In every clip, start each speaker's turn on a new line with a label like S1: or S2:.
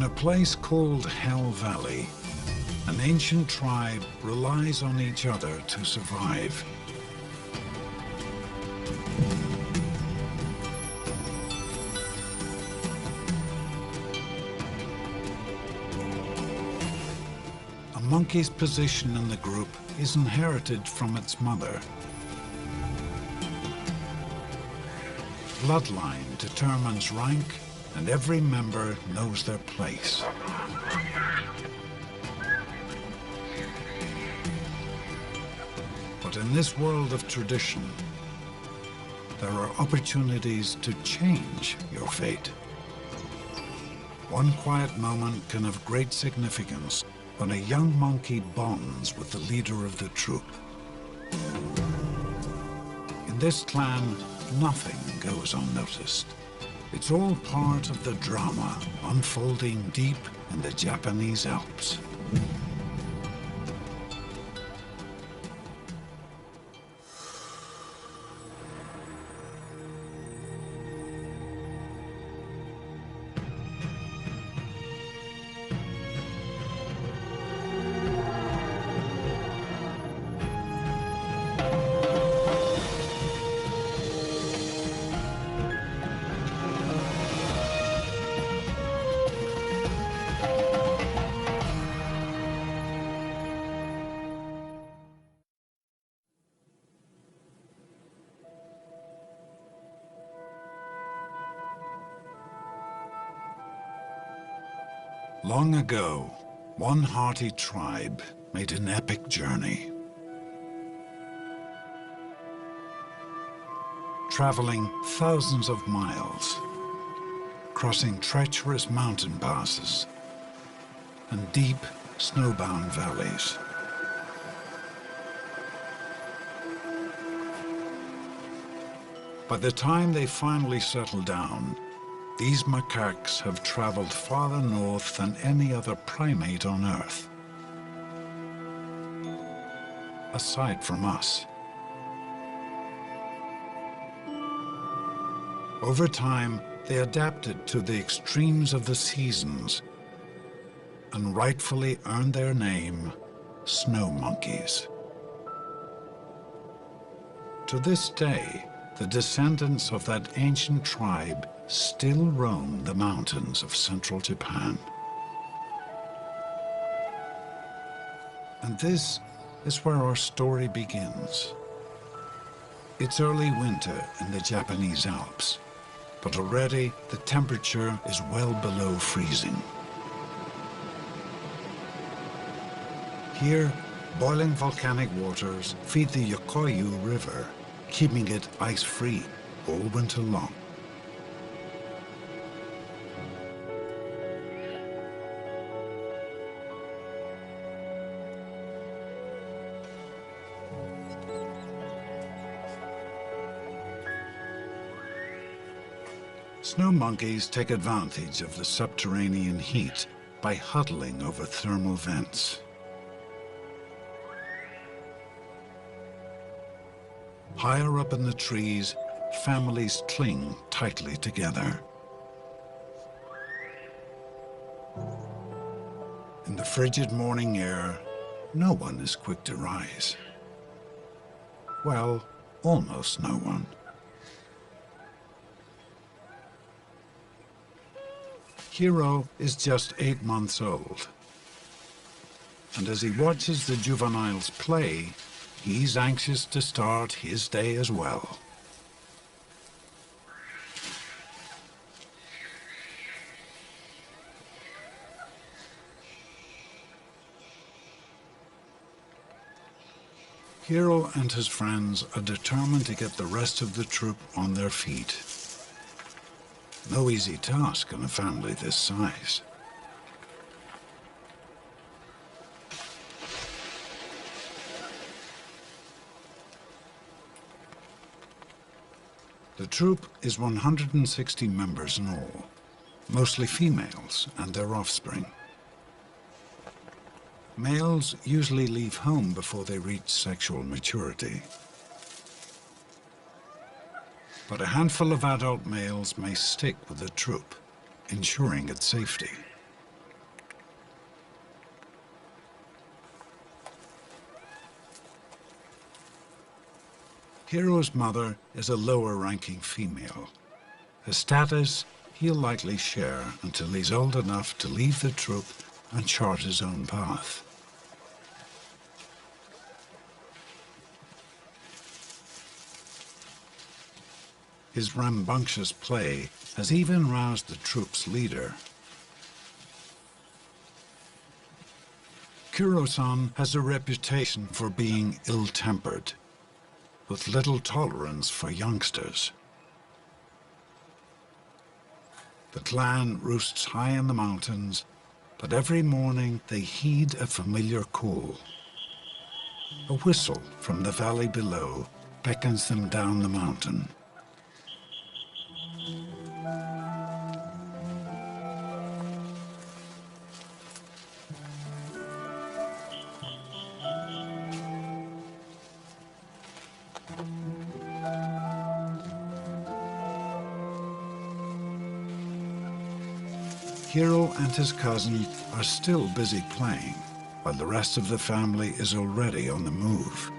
S1: a place called Hell Valley, an ancient tribe relies on each other to survive. A monkey's position in the group is inherited from its mother. Bloodline determines rank, and every member knows their place. But in this world of tradition, there are opportunities to change your fate. One quiet moment can have great significance when a young monkey bonds with the leader of the troop. In this clan, nothing goes unnoticed. It's all part of the drama unfolding deep in the Japanese Alps. Long ago, one hardy tribe made an epic journey. Traveling thousands of miles, crossing treacherous mountain passes and deep, snowbound valleys. By the time they finally settle down, these macaques have traveled farther north than any other primate on Earth, aside from us. Over time, they adapted to the extremes of the seasons and rightfully earned their name, snow monkeys. To this day, the descendants of that ancient tribe still roam the mountains of central Japan. And this is where our story begins. It's early winter in the Japanese Alps, but already the temperature is well below freezing. Here, boiling volcanic waters feed the Yokoyu River, keeping it ice-free all winter long. Snow monkeys take advantage of the subterranean heat by huddling over thermal vents. Higher up in the trees, families cling tightly together. In the frigid morning air, no one is quick to rise. Well, almost no one. Hiro is just 8 months old. And as he watches the juveniles play, he's anxious to start his day as well. Hiro and his friends are determined to get the rest of the troop on their feet. No easy task in a family this size. The troop is 160 members in all, mostly females and their offspring. Males usually leave home before they reach sexual maturity. But a handful of adult males may stick with the troop, ensuring its safety. Hiro's mother is a lower-ranking female. A status he'll likely share until he's old enough to leave the troop and chart his own path. His rambunctious play has even roused the troop's leader. Kuro-san has a reputation for being ill-tempered, with little tolerance for youngsters. The clan roosts high in the mountains, but every morning they heed a familiar call. A whistle from the valley below beckons them down the mountain. Hiro and his cousin are still busy playing, while the rest of the family is already on the move.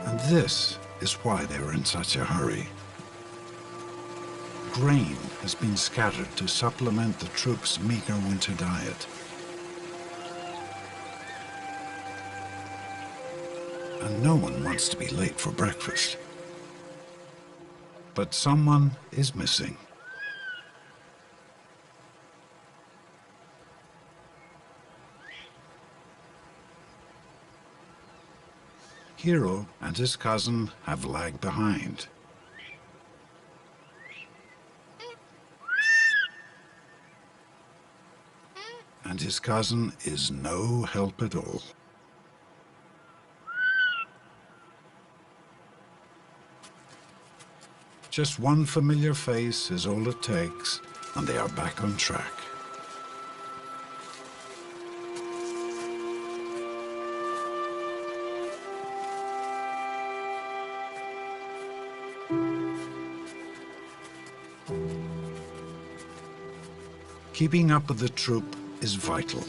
S1: And this is why they were in such a hurry. Grain has been scattered to supplement the troops' meager winter diet. And no one wants to be late for breakfast. But someone is missing. Hiro and his cousin have lagged behind. And his cousin is no help at all. Just one familiar face is all it takes, and they are back on track. Keeping up with the troop is vital.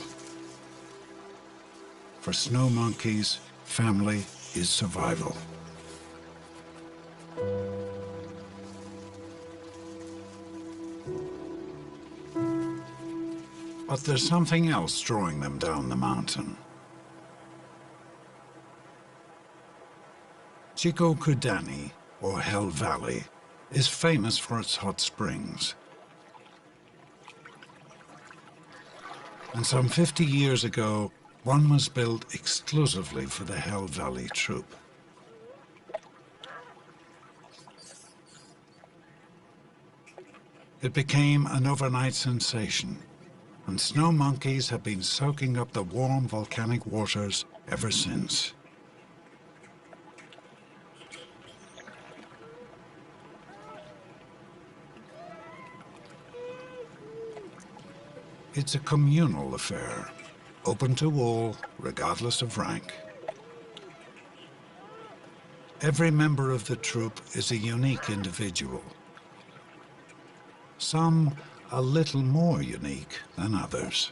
S1: For snow monkeys, family is survival. But there's something else drawing them down the mountain. Jigokudani, or Hell Valley, is famous for its hot springs. And some 50 years ago, one was built exclusively for the Hell Valley troop. It became an overnight sensation, and snow monkeys have been soaking up the warm volcanic waters ever since. It's a communal affair, open to all, regardless of rank. Every member of the troop is a unique individual. Some a little more unique than others.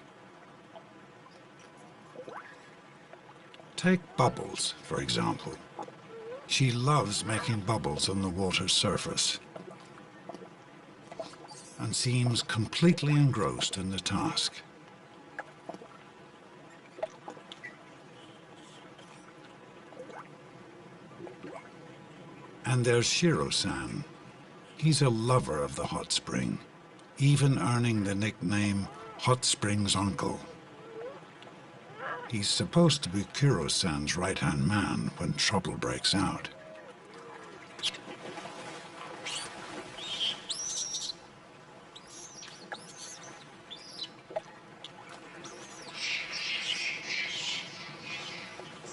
S1: Take Bubbles, for example. She loves making bubbles on the water's surface and seems completely engrossed in the task. And there's Shiro-san. He's a lover of the hot spring, even earning the nickname Hot Spring's Uncle. He's supposed to be Kuro-san's right-hand man when trouble breaks out.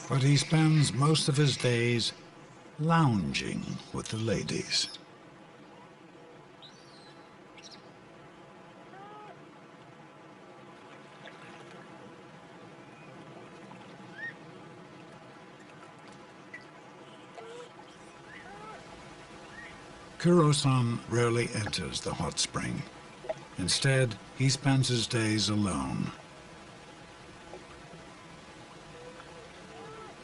S1: But he spends most of his days lounging with the ladies. Kuro-san rarely enters the hot spring. Instead, he spends his days alone.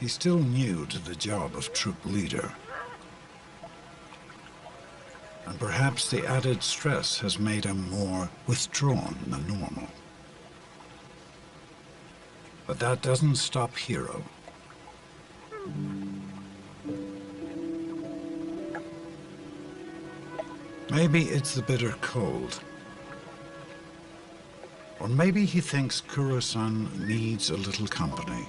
S1: He's still new to the job of troop leader. And perhaps the added stress has made him more withdrawn than normal. But that doesn't stop Hiro. Maybe it's the bitter cold. Or maybe he thinks Kuro-san needs a little company.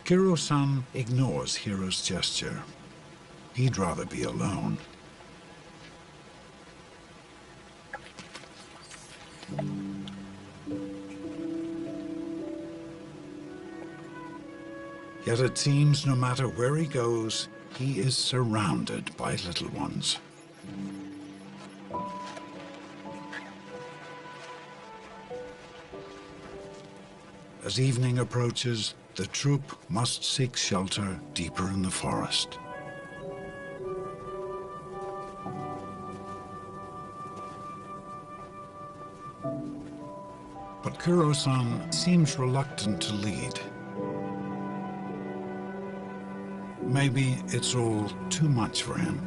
S1: Kuro-san ignores Hiro's gesture. He'd rather be alone. Yet it seems no matter where he goes, he is surrounded by little ones. As evening approaches, the troop must seek shelter deeper in the forest. But Kuro-san seems reluctant to lead. Maybe it's all too much for him.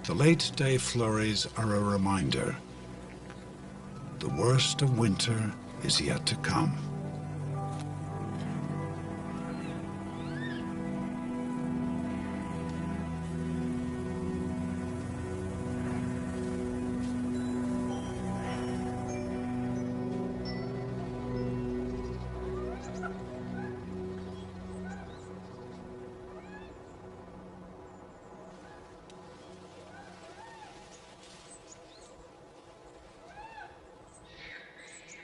S1: The late-day flurries are a reminder. The worst of winter is yet to come.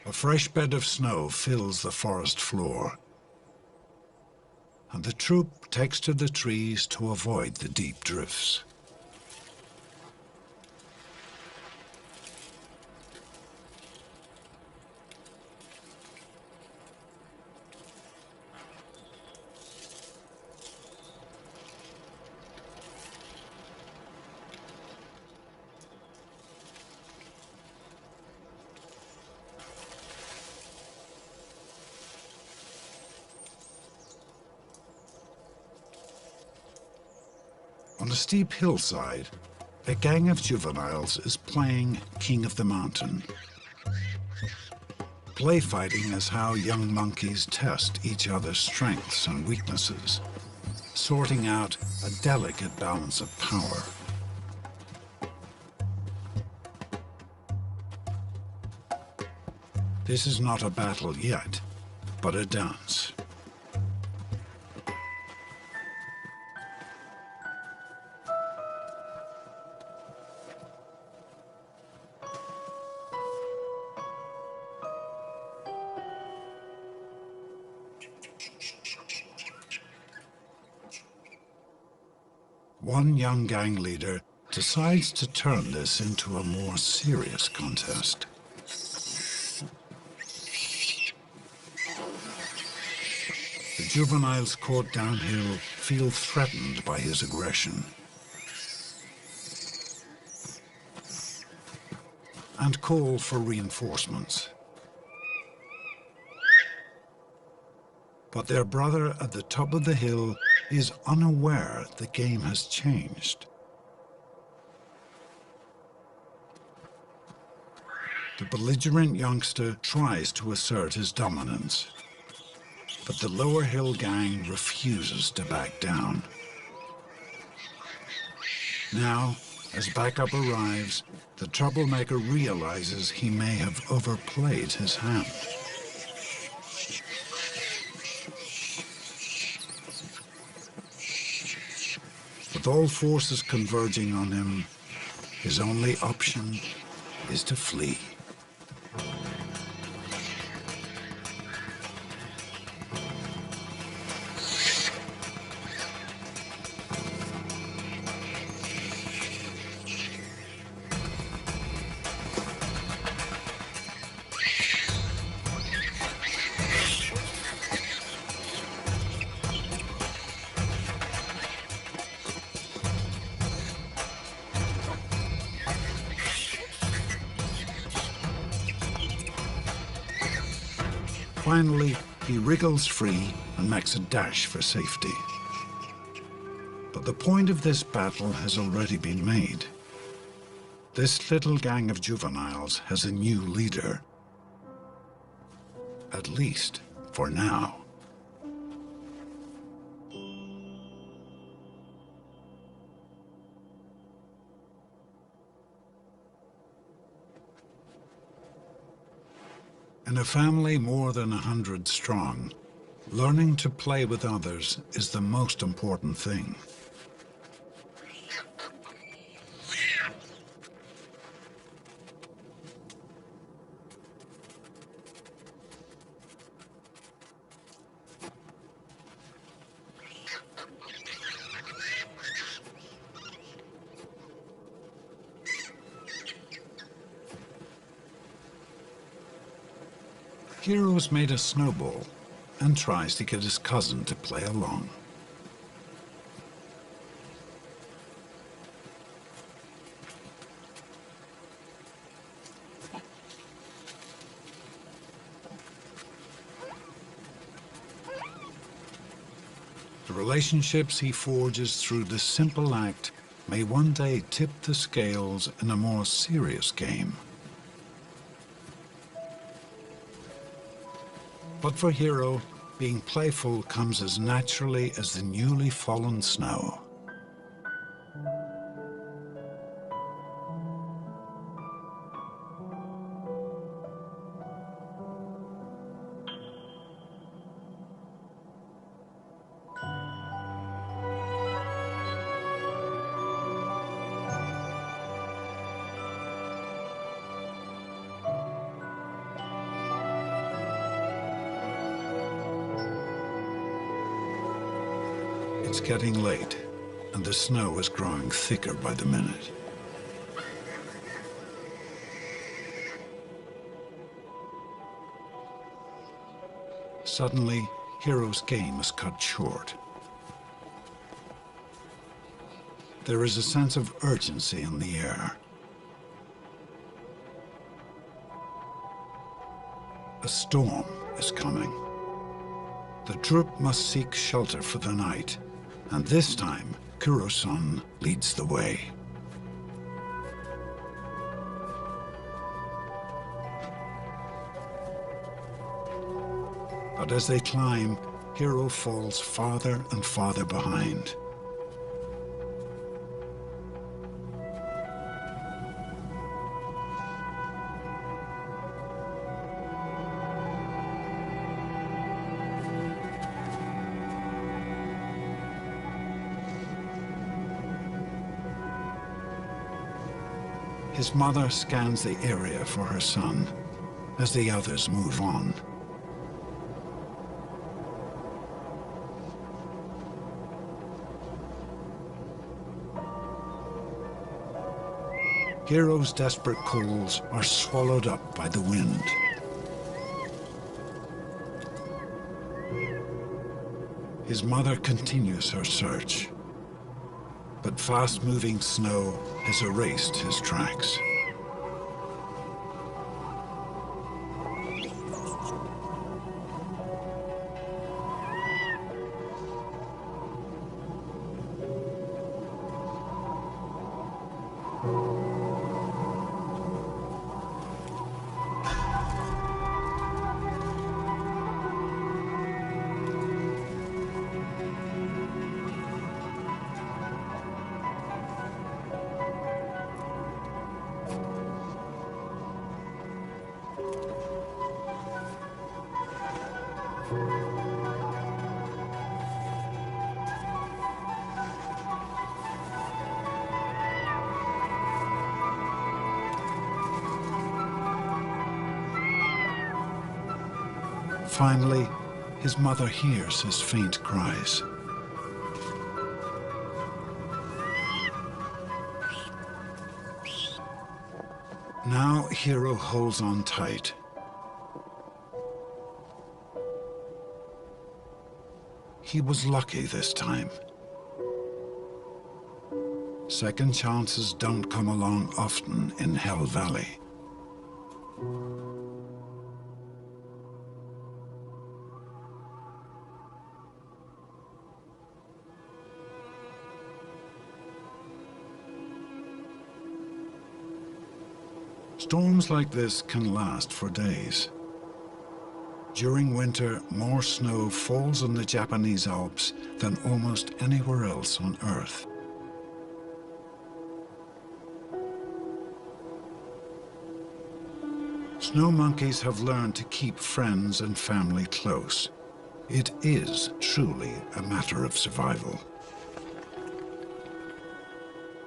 S1: A fresh bed of snow fills the forest floor, and the troop takes to the trees to avoid the deep drifts. On a steep hillside, a gang of juveniles is playing King of the Mountain. Play fighting is how young monkeys test each other's strengths and weaknesses, sorting out a delicate balance of power. This is not a battle yet, but a dance. One young gang leader decides to turn this into a more serious contest. The juveniles caught downhill feel threatened by his aggression and call for reinforcements. But their brother at the top of the hill is unaware the game has changed. The belligerent youngster tries to assert his dominance, but the lower hill gang refuses to back down. Now, as backup arrives, the troublemaker realizes he may have overplayed his hand. With all forces converging on him, his only option is to flee. Finally, he wriggles free and makes a dash for safety. But the point of this battle has already been made. This little gang of juveniles has a new leader. At least for now. In a family more than 100 strong, learning to play with others is the most important thing. Hiro's made a snowball and tries to get his cousin to play along. The relationships he forges through this simple act may one day tip the scales in a more serious game. But for Hiro, being playful comes as naturally as the newly fallen snow. It's getting late, and the snow is growing thicker by the minute. Suddenly, Hiro's game is cut short. There is a sense of urgency in the air. A storm is coming. The troop must seek shelter for the night, and this time, Kuro-san leads the way. But as they climb, Hiro falls farther and farther behind. His mother scans the area for her son as the others move on. Hiro's desperate calls are swallowed up by the wind. His mother continues her search, but fast-moving snow has erased his tracks. Finally, his mother hears his faint cries. Now Hiro holds on tight. He was lucky this time. Second chances don't come along often in Hell Valley. Storms like this can last for days. During winter, more snow falls in the Japanese Alps than almost anywhere else on Earth. Snow monkeys have learned to keep friends and family close. It is truly a matter of survival.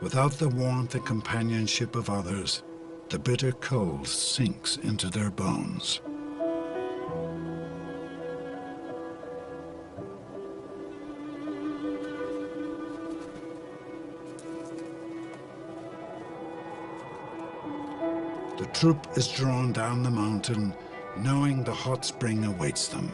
S1: Without the warmth and companionship of others, the bitter cold sinks into their bones. The troop is drawn down the mountain, knowing the hot spring awaits them.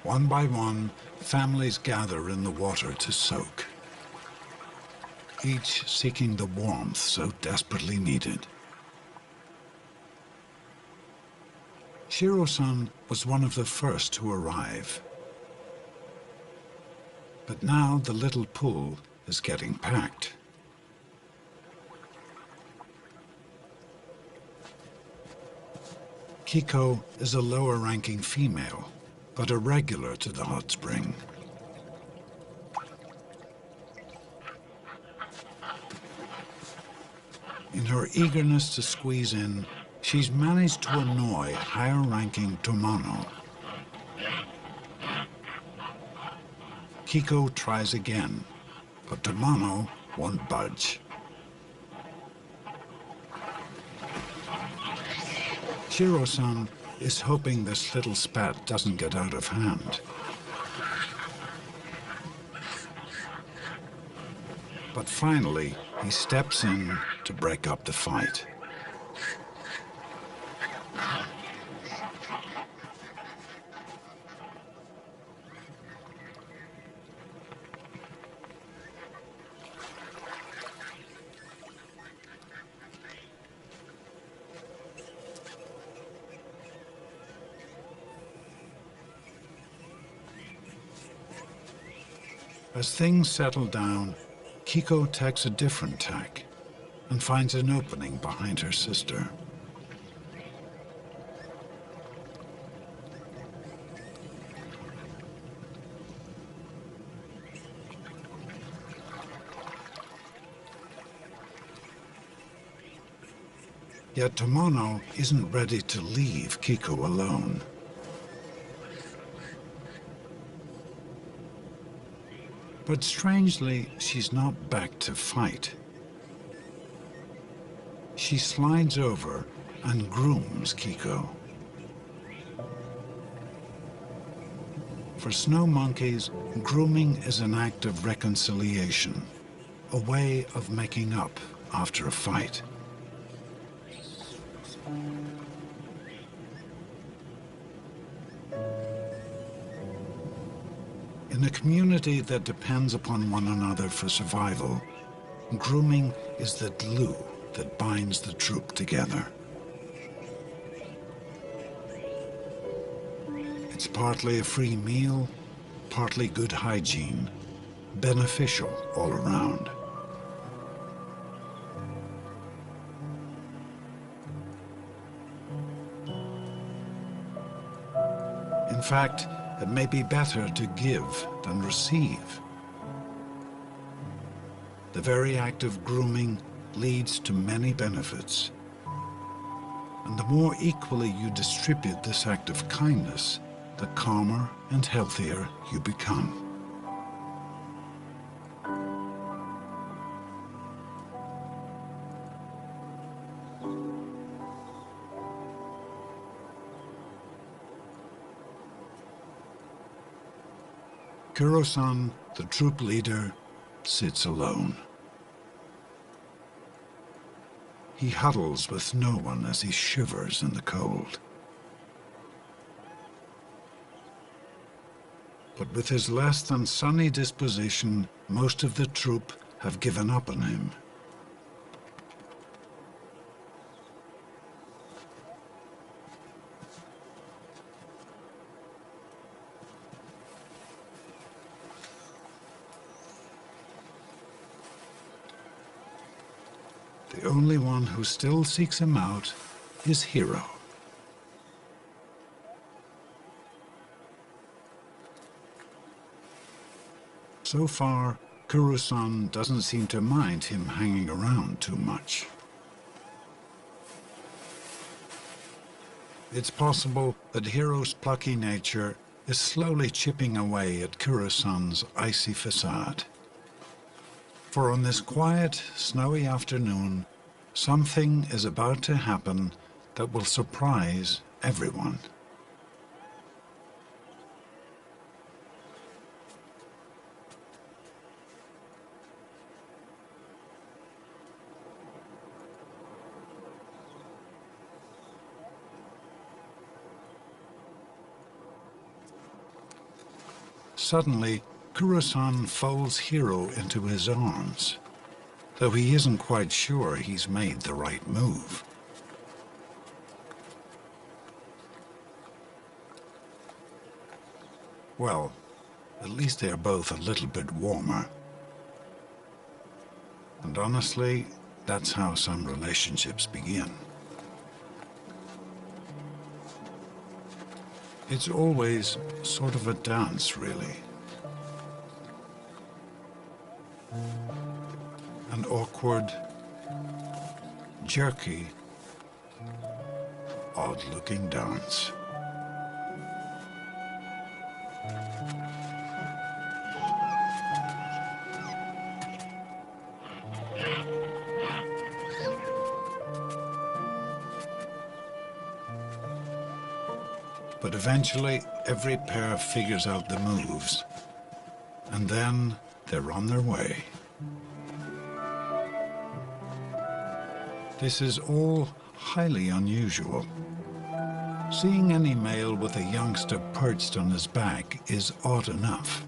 S1: One by one, families gather in the water to soak, each seeking the warmth so desperately needed. Shiro-san was one of the first to arrive. But now the little pool is getting packed. Kiko is a lower-ranking female, but a regular to the hot spring. In her eagerness to squeeze in, she's managed to annoy higher-ranking Tomano. Kiko tries again, but Tomano won't budge. Shiro-san is hoping this little spat doesn't get out of hand. But finally, he steps in to break up the fight. As things settle down, Kiko takes a different tack and finds an opening behind her sister. Yet Tomano isn't ready to leave Kiko alone. But strangely, she's not back to fight. She slides over and grooms Kiko. For snow monkeys, grooming is an act of reconciliation, a way of making up after a fight. In a community that depends upon one another for survival, grooming is the glue that binds the troop together. It's partly a free meal, partly good hygiene, beneficial all around. In fact, it may be better to give than receive. The very act of grooming leads to many benefits. And the more equally you distribute this act of kindness, the calmer and healthier you become. Kuro-san, the troop leader, sits alone. He huddles with no one as he shivers in the cold. But with his less than sunny disposition, most of the troop have given up on him. The only one who still seeks him out is Hiro. So far, Kuro-san doesn't seem to mind him hanging around too much. It's possible that Hiro's plucky nature is slowly chipping away at Kuro-san's icy facade. For on this quiet, snowy afternoon, something is about to happen that will surprise everyone. Suddenly, Kuro-san folds Hiro into his arms, though he isn't quite sure he's made the right move. Well, at least they're both a little bit warmer. And honestly, that's how some relationships begin. It's always sort of a dance, really. An awkward, jerky, odd-looking dance. But eventually, every pair figures out the moves, and then they're on their way. This is all highly unusual. Seeing any male with a youngster perched on his back is odd enough.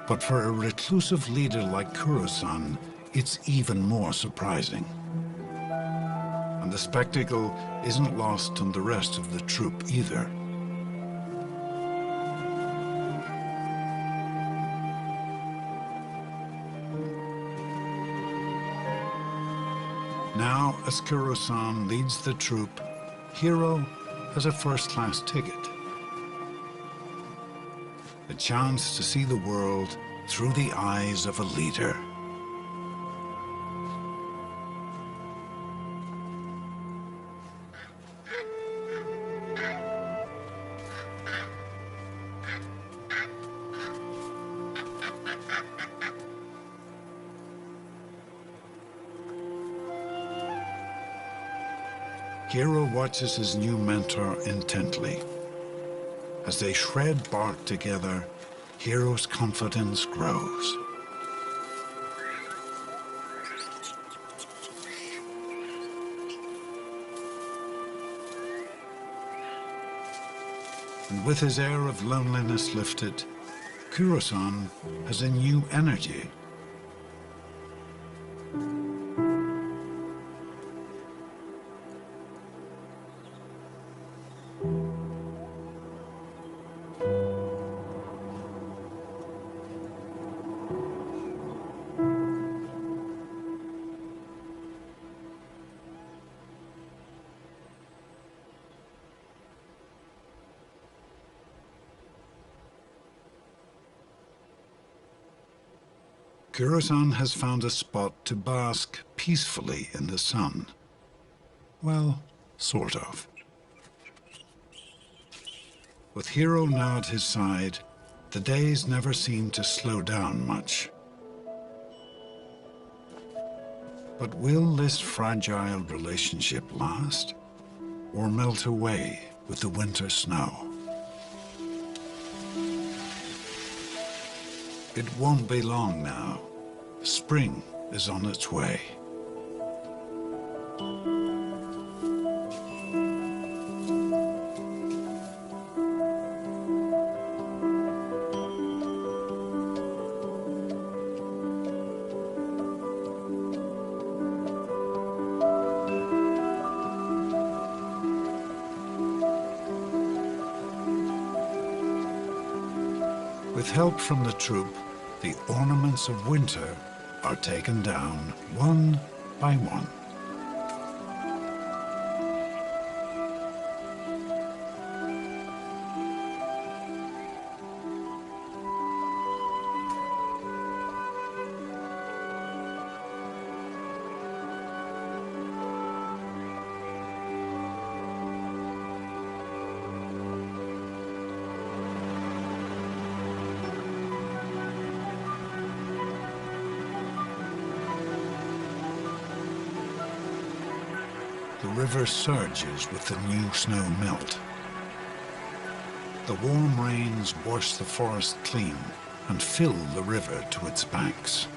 S1: But for a reclusive leader like Kuro-san, it's even more surprising. And the spectacle isn't lost on the rest of the troop either. Now, as Kuro-san leads the troop, Hiro has a first-class ticket. A chance to see the world through the eyes of a leader. Hiro watches his new mentor intently. As they shred bark together, Hiro's confidence grows. And with his air of loneliness lifted, Kuro-san has a new energy. Kuro-san has found a spot to bask peacefully in the sun. Well, sort of. With Hiro now at his side, the days never seem to slow down much. But will this fragile relationship last, or melt away with the winter snow? It won't be long now. Spring is on its way. With help from the troop, the ornaments of winter are taken down one by one. The river surges with the new snow melt. The warm rains wash the forest clean and fill the river to its banks.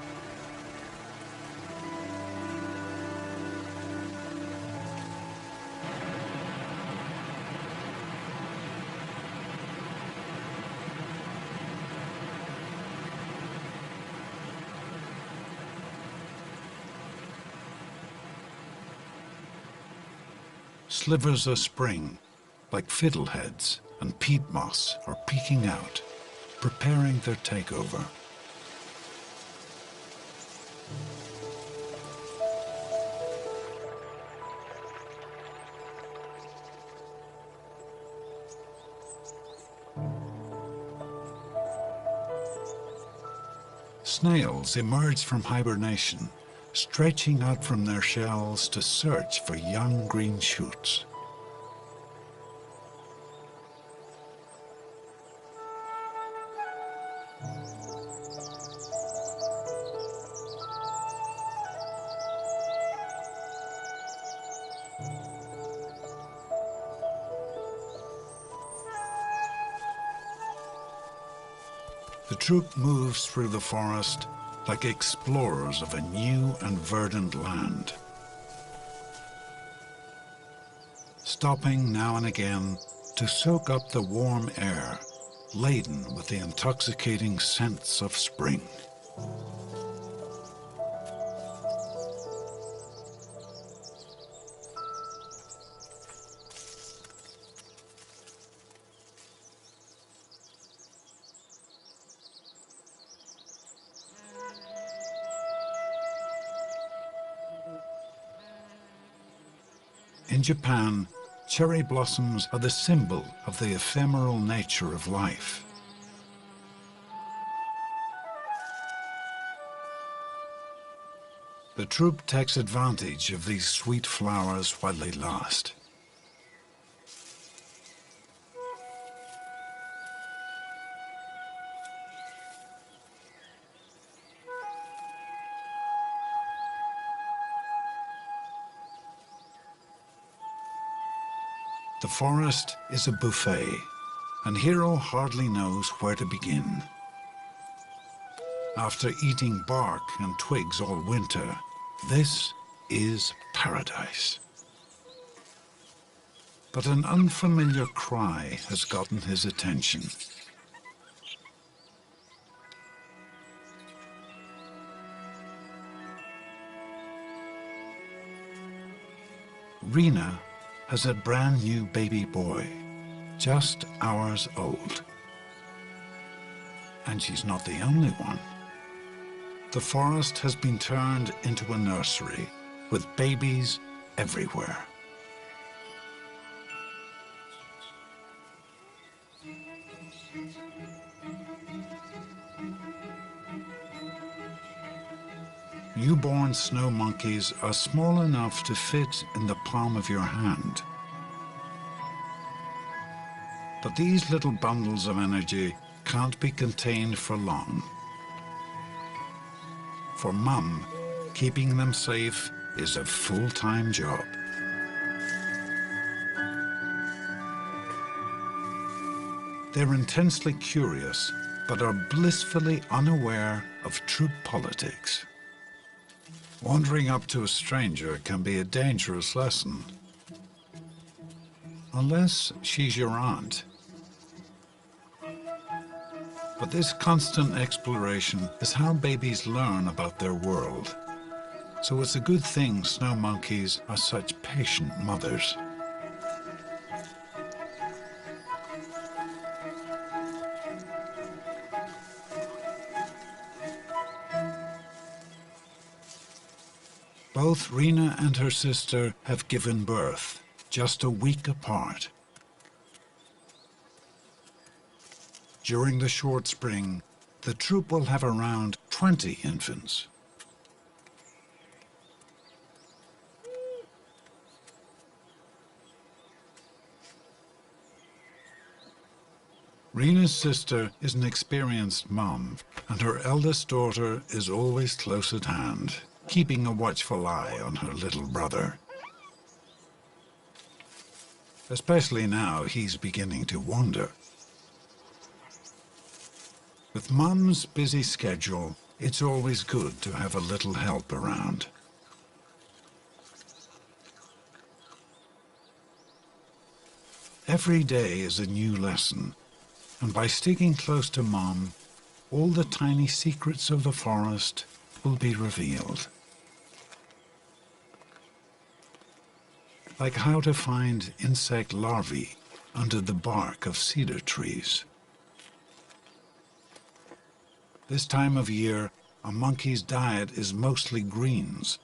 S1: Slivers of spring, like fiddleheads and peat moss, are peeking out, preparing their takeover. Snails emerge from hibernation, stretching out from their shells to search for young green shoots. The troop moves through the forest like explorers of a new and verdant land, stopping now and again to soak up the warm air, laden with the intoxicating scents of spring. In Japan, cherry blossoms are the symbol of the ephemeral nature of life. The troop takes advantage of these sweet flowers while they last. The forest is a buffet, and Hiro hardly knows where to begin. After eating bark and twigs all winter, this is paradise. But an unfamiliar cry has gotten his attention. Rina has a brand new baby boy, just hours old. And she's not the only one. The forest has been turned into a nursery with babies everywhere. Newborn snow monkeys are small enough to fit in the palm of your hand. But these little bundles of energy can't be contained for long. For Mum, keeping them safe is a full-time job. They're intensely curious, but are blissfully unaware of troop politics. Wandering up to a stranger can be a dangerous lesson. Unless she's your aunt. But this constant exploration is how babies learn about their world. So it's a good thing snow monkeys are such patient mothers. Both Rena and her sister have given birth, just a week apart. During the short spring, the troop will have around 20 infants. Rena's sister is an experienced mom, and her eldest daughter is always close at hand, keeping a watchful eye on her little brother. Especially now he's beginning to wander. With Mum's busy schedule, it's always good to have a little help around. Every day is a new lesson, and by sticking close to Mum, all the tiny secrets of the forest will be revealed. Like how to find insect larvae under the bark of cedar trees. This time of year, a monkey's diet is mostly greens,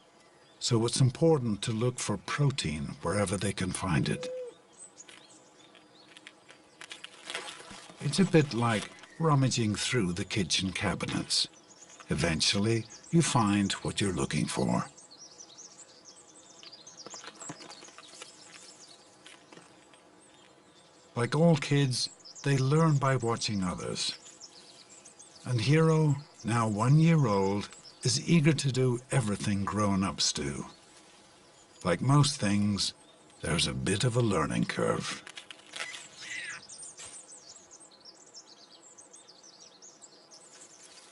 S1: so it's important to look for protein wherever they can find it. It's a bit like rummaging through the kitchen cabinets. Eventually, you find what you're looking for. Like all kids, they learn by watching others. And Hiro, now 1 year old, is eager to do everything grown-ups do. Like most things, there's a bit of a learning curve.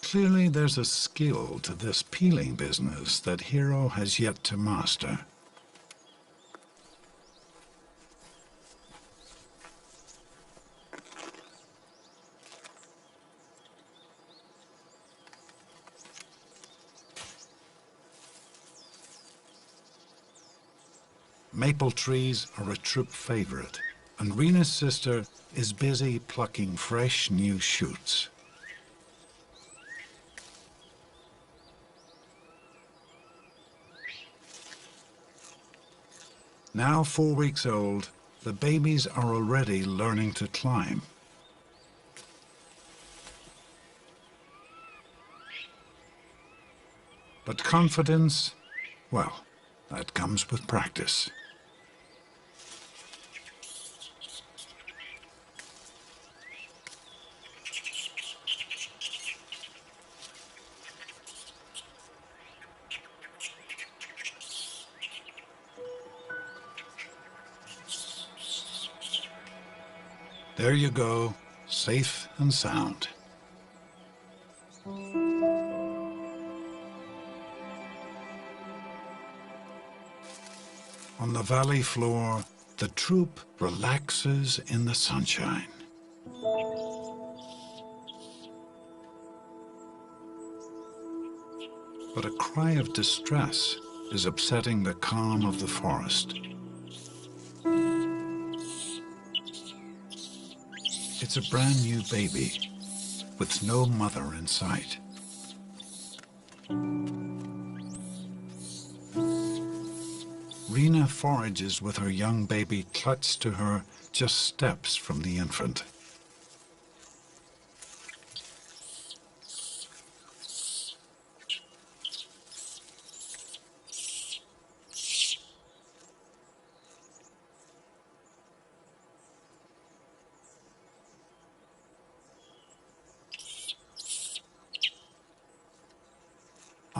S1: Clearly, there's a skill to this peeling business that Hiro has yet to master. Maple trees are a troop favorite, and Rena's sister is busy plucking fresh new shoots. Now 4 weeks old, the babies are already learning to climb. But confidence, well, that comes with practice. There you go, safe and sound. On the valley floor, the troop relaxes in the sunshine. But a cry of distress is upsetting the calm of the forest. It's a brand new baby, with no mother in sight. Rena forages with her young baby clutched to her just steps from the infant.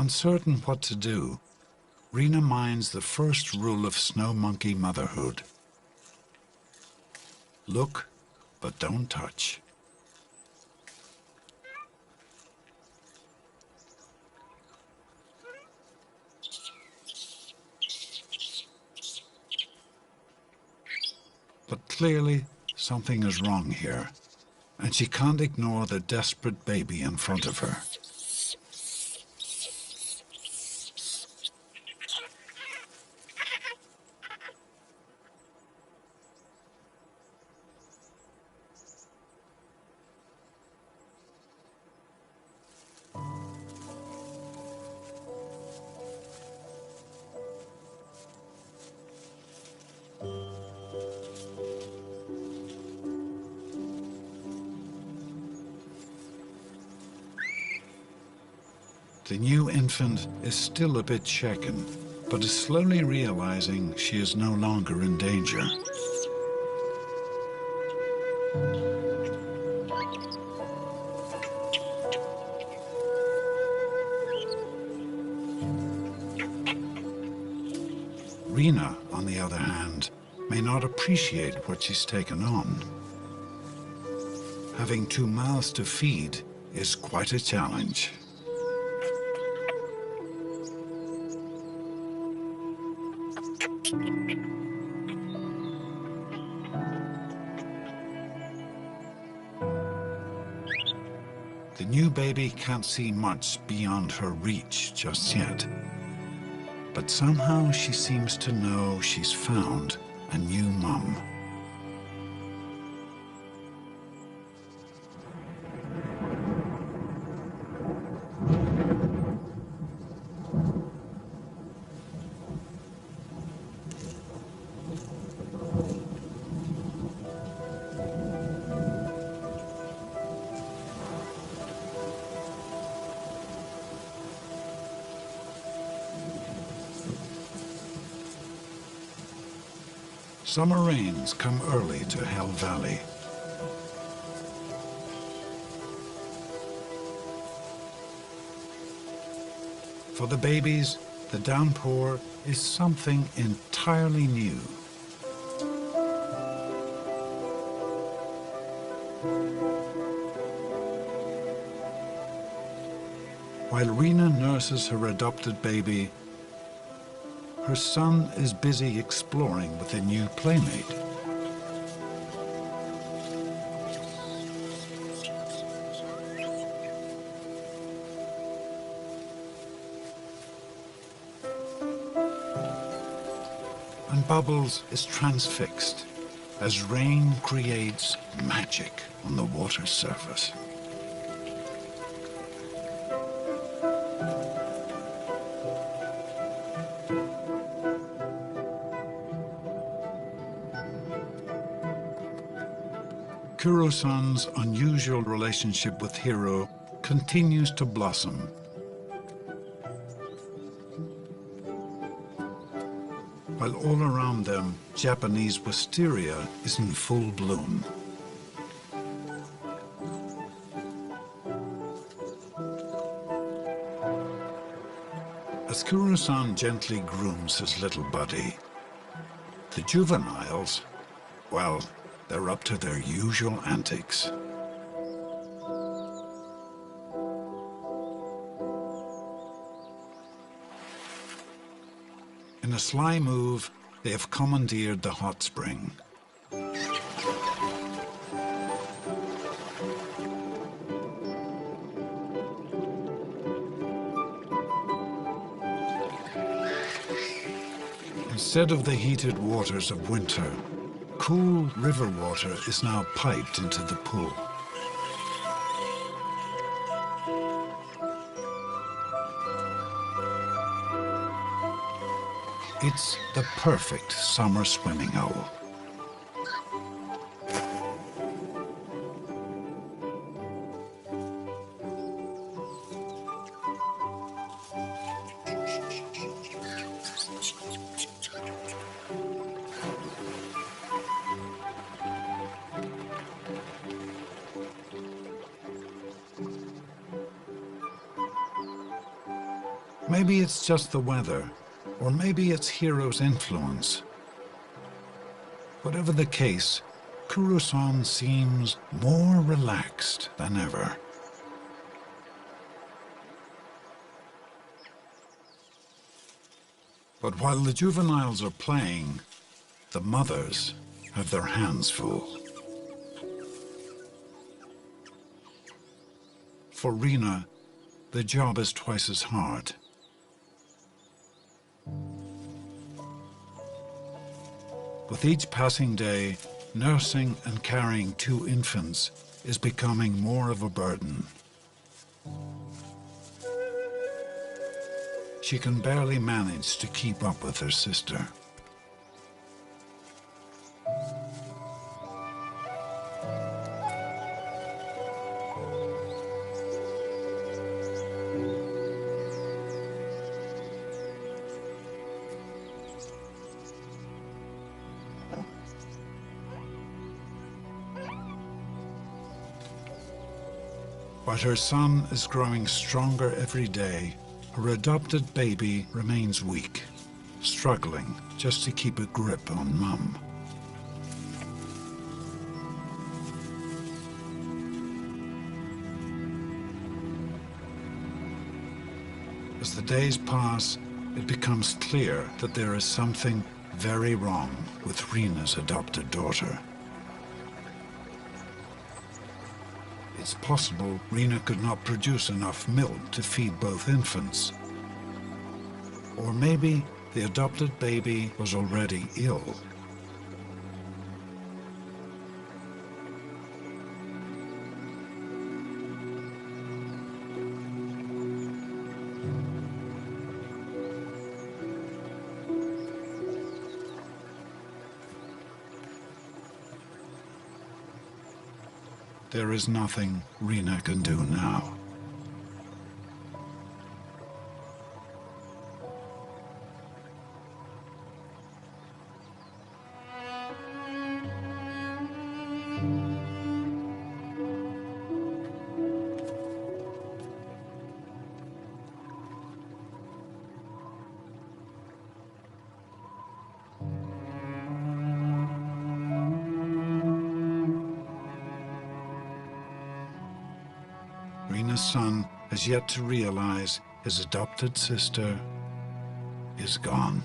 S1: Uncertain what to do, Rena minds the first rule of snow monkey motherhood. Look, but don't touch. But clearly, something is wrong here, and she can't ignore the desperate baby in front of her. The new infant is still a bit shaken, but is slowly realizing she is no longer in danger. Rena, on the other hand, may not appreciate what she's taken on. Having two mouths to feed is quite a challenge. The new baby can't see much beyond her reach just yet, but somehow she seems to know she's found a new mum. Summer rains come early to Hell Valley. For the babies, the downpour is something entirely new. While Rena nurses her adopted baby, her son is busy exploring with a new playmate. And Bubbles is transfixed as rain creates magic on the water's surface. Kuro-san's unusual relationship with Hiro continues to blossom. While all around them, Japanese wisteria is in full bloom. As Kuro-san gently grooms his little buddy, the juveniles, well, they're up to their usual antics. In a sly move, they have commandeered the hot spring. Instead of the heated waters of winter, cool river water is now piped into the pool. It's the perfect summer swimming hole. Maybe it's just the weather, or maybe it's Hiro's influence. Whatever the case, Kuro-san seems more relaxed than ever. But while the juveniles are playing, the mothers have their hands full. For Rina, the job is twice as hard. With each passing day, nursing and carrying 2 infants is becoming more of a burden. She can barely manage to keep up with her sister. But her son is growing stronger every day. Her adopted baby remains weak, struggling just to keep a grip on Mum. As the days pass, it becomes clear that there is something very wrong with Rina's adopted daughter. It's possible Rina could not produce enough milk to feed both infants. Or maybe the adopted baby was already ill. There is nothing Rina can do now. Rina's son has yet to realize his adopted sister is gone.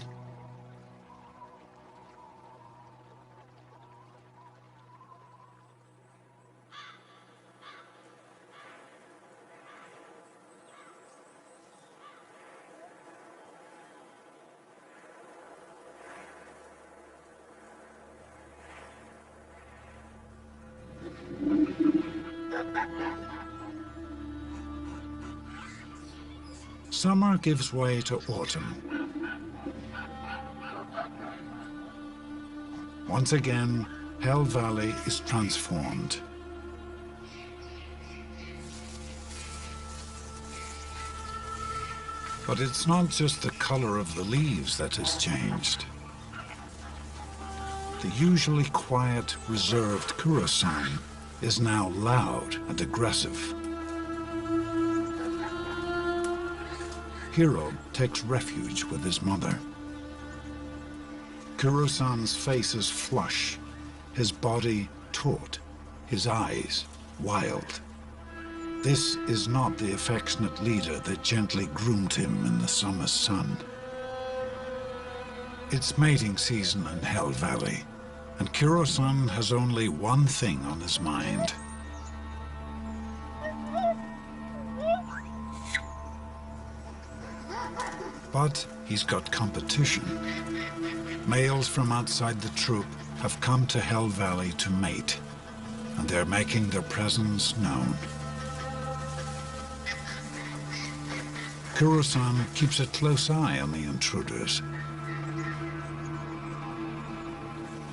S1: Summer gives way to autumn. Once again, Hell Valley is transformed. But it's not just the color of the leaves that has changed. The usually quiet, reserved Kuro-san is now loud and aggressive. Hiro takes refuge with his mother. Kuro-san's face is flush, his body taut, his eyes wild. This is not the affectionate leader that gently groomed him in the summer sun. It's mating season in Hell Valley, and Kuro-san has only one thing on his mind. But he's got competition. Males from outside the troop have come to Hell Valley to mate, and they're making their presence known. Kuro-san keeps a close eye on the intruders.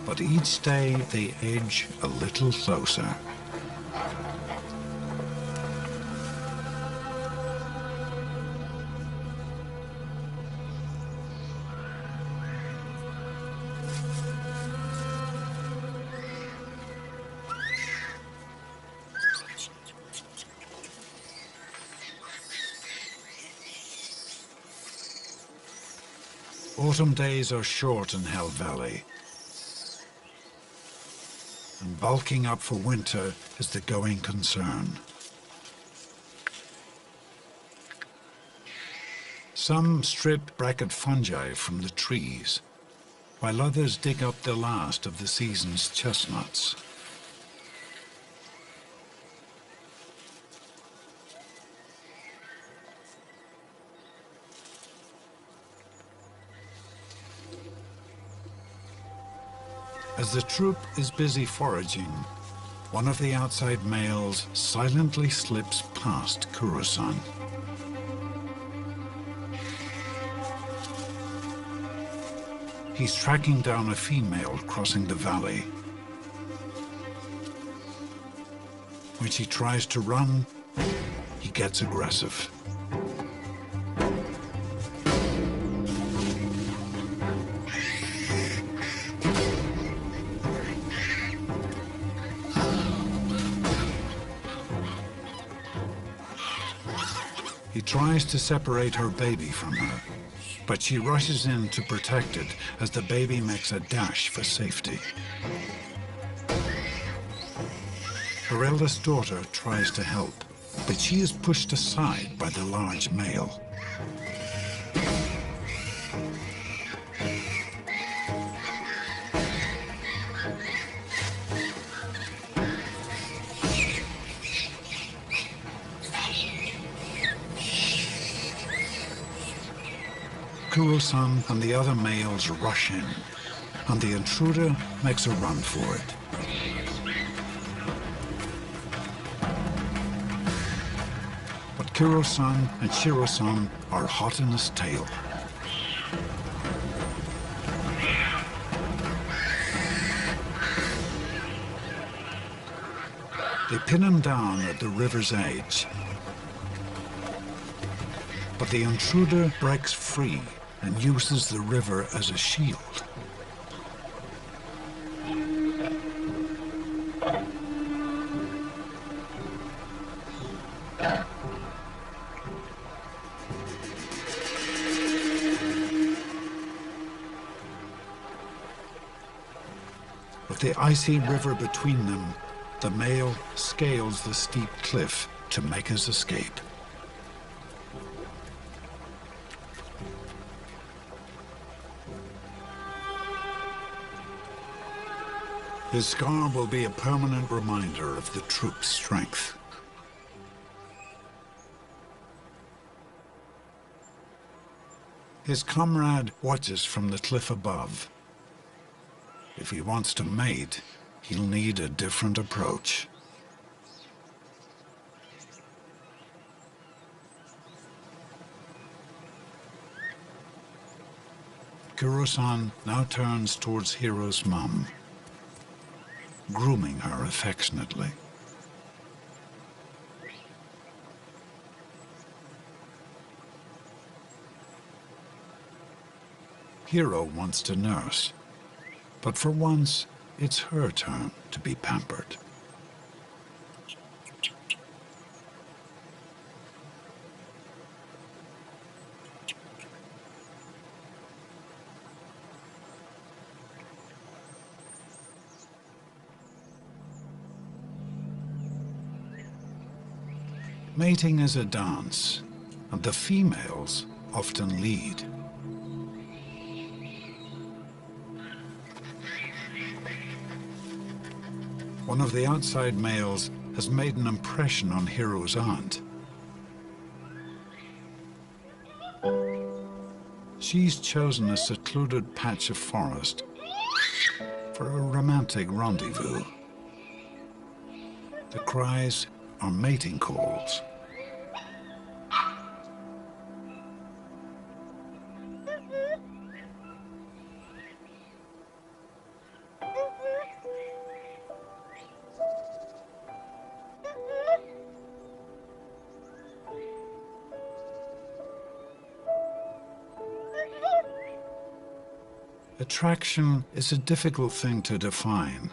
S1: But each day they edge a little closer. Autumn days are short in Hell Valley, and bulking up for winter is the going concern. Some strip bracket fungi from the trees, while others dig up the last of the season's chestnuts. As the troop is busy foraging, one of the outside males silently slips past Kuro-san. He's tracking down a female crossing the valley. When she tries to run, he gets aggressive. He tries to separate her baby from her, but she rushes in to protect it as the baby makes a dash for safety. Her eldest daughter tries to help, but she is pushed aside by the large male. Kuro-san and the other males rush in, and the intruder makes a run for it. But Kuro-san and Shiro-san are hot in his tail. They pin him down at the river's edge, but the intruder breaks free and uses the river as a shield. With the icy river between them, the male scales the steep cliff to make his escape. His scar will be a permanent reminder of the troop's strength. His comrade watches from the cliff above. If he wants to mate, he'll need a different approach. Kuro-san now turns towards Hiro's mum, grooming her affectionately. Hiro wants to nurse, but for once, it's her turn to be pampered. Mating is a dance, and the females often lead. One of the outside males has made an impression on Hiro's aunt. She's chosen a secluded patch of forest for a romantic rendezvous. The cries are mating calls. Attraction is a difficult thing to define,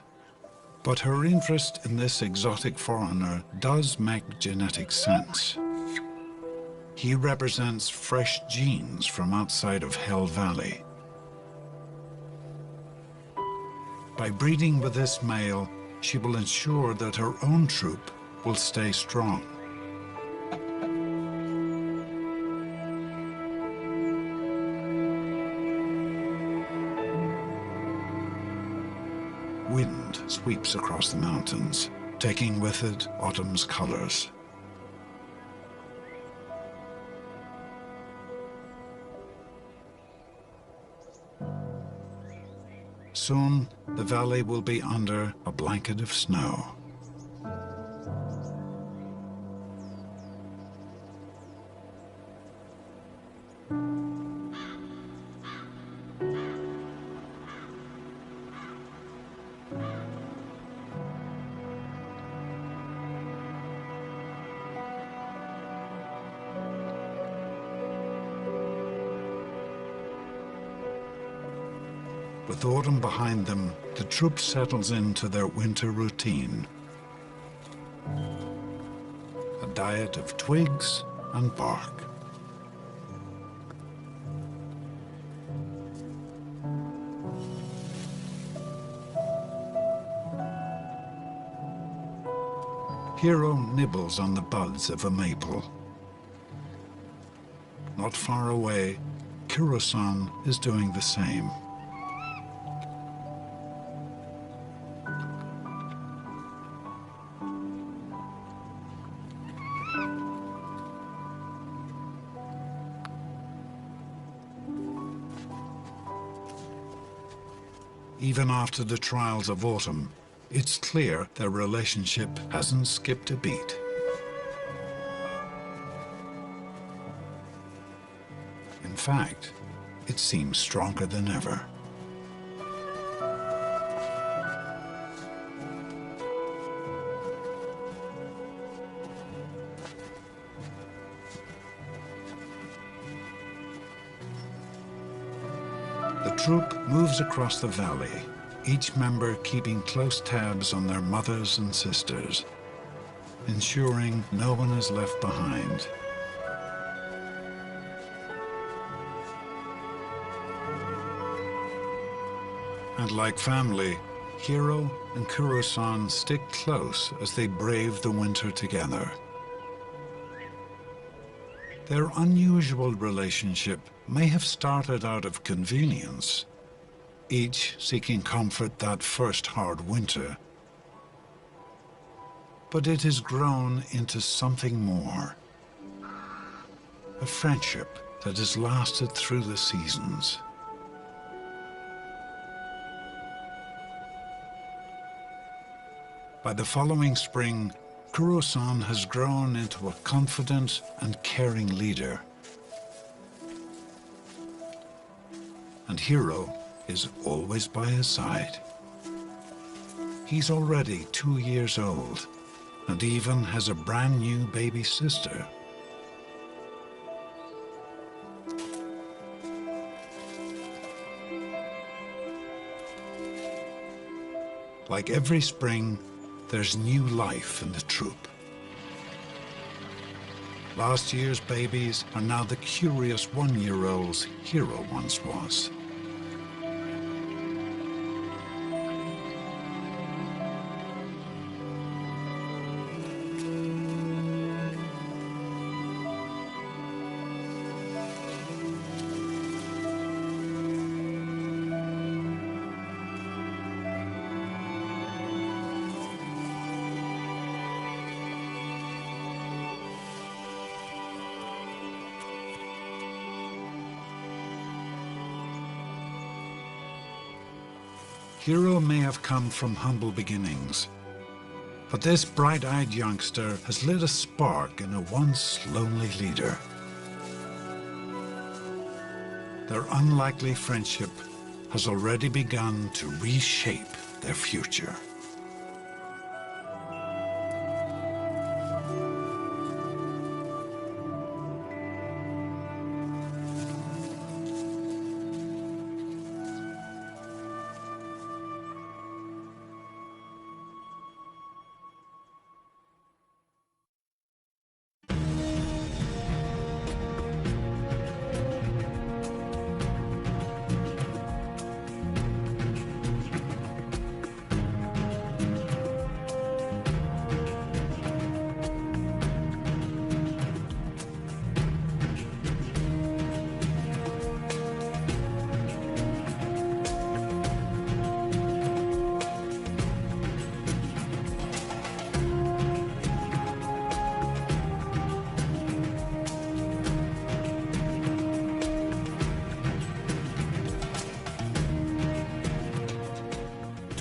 S1: but her interest in this exotic foreigner does make genetic sense. He represents fresh genes from outside of Hell Valley, By breeding with this male, she will ensure that her own troop will stay strong. Wind sweeps across the mountains, taking with it autumn's colors. Soon, the valley will be under a blanket of snow. With autumn behind them, the troop settles into their winter routine. A diet of twigs and bark. Hiro nibbles on the buds of a maple. Not far away, Kuro-san is doing the same. Even after the trials of autumn, it's clear their relationship hasn't skipped a beat. In fact, it seems stronger than ever. The troop moves across the valley, each member keeping close tabs on their mothers and sisters, ensuring no one is left behind. And like family, Hiro and Kuro-san stick close as they brave the winter together. Their unusual relationship may have started out of convenience, each seeking comfort that first hard winter. But it has grown into something more. A friendship that has lasted through the seasons. By the following spring, Kuro-san has grown into a confident and caring leader. And Hiro is always by his side. He's already 2 years old and even has a brand new baby sister. Like every spring, there's new life in the troop. Last year's babies are now the curious 1-year-olds Hiro once was. Hiro may have come from humble beginnings, but this bright-eyed youngster has lit a spark in a once lonely leader. Their unlikely friendship has already begun to reshape their future.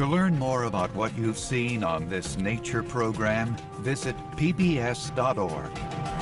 S2: To learn more about what you've seen on this nature program, visit pbs.org.